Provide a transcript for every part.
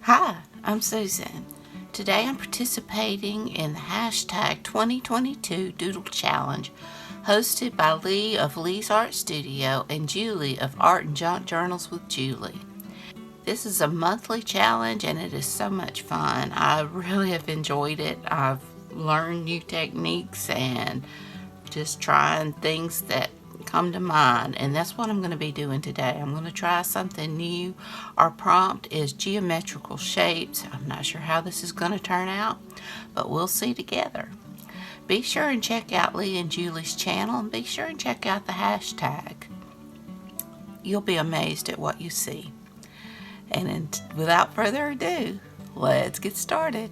Hi, I'm Susan. Today I'm participating in the hashtag 2022 Doodle Challenge hosted by Leigh of Leigh's Art Studio and Julie of Art and Junk Journals with Julie. This is a monthly challenge and it is so much fun. I really have enjoyed it. I've learned new techniques and just trying things that come to mind, and that's what I'm going to be doing today. I'm going to try something new. Our prompt is geometrical shapes. I'm not sure how this is going to turn out, but we'll see together. Be sure and check out Leigh and Julie's channel, and be sure and check out the hashtag. You'll be amazed at what you see. And without further ado, let's get started.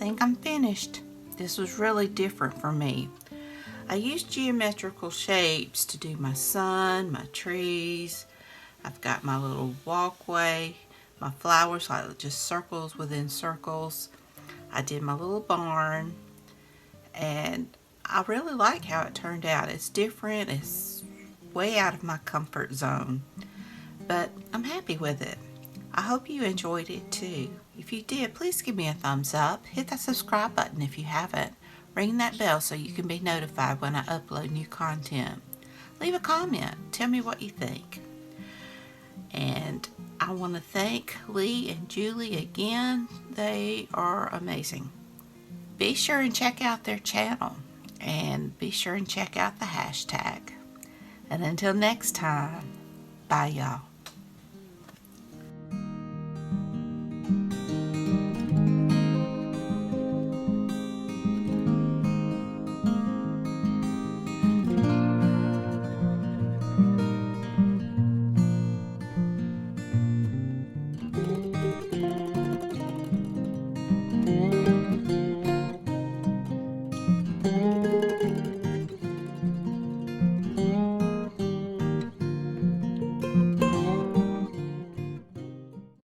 think I'm finished. This was really different for me. I used geometrical shapes to do my sun, my trees. I've got my little walkway, my flowers, like just circles within circles. I did my little barn, and I really like how it turned out. It's different, it's way out of my comfort zone, but I'm happy with it. I hope you enjoyed it too. If you did, please give me a thumbs up. Hit that subscribe button if you haven't. Ring that bell so you can be notified when I upload new content. Leave a comment. Tell me what you think. And I want to thank Leigh and Julie again. They are amazing. Be sure and check out their channel. And be sure and check out the hashtag. And until next time, bye y'all.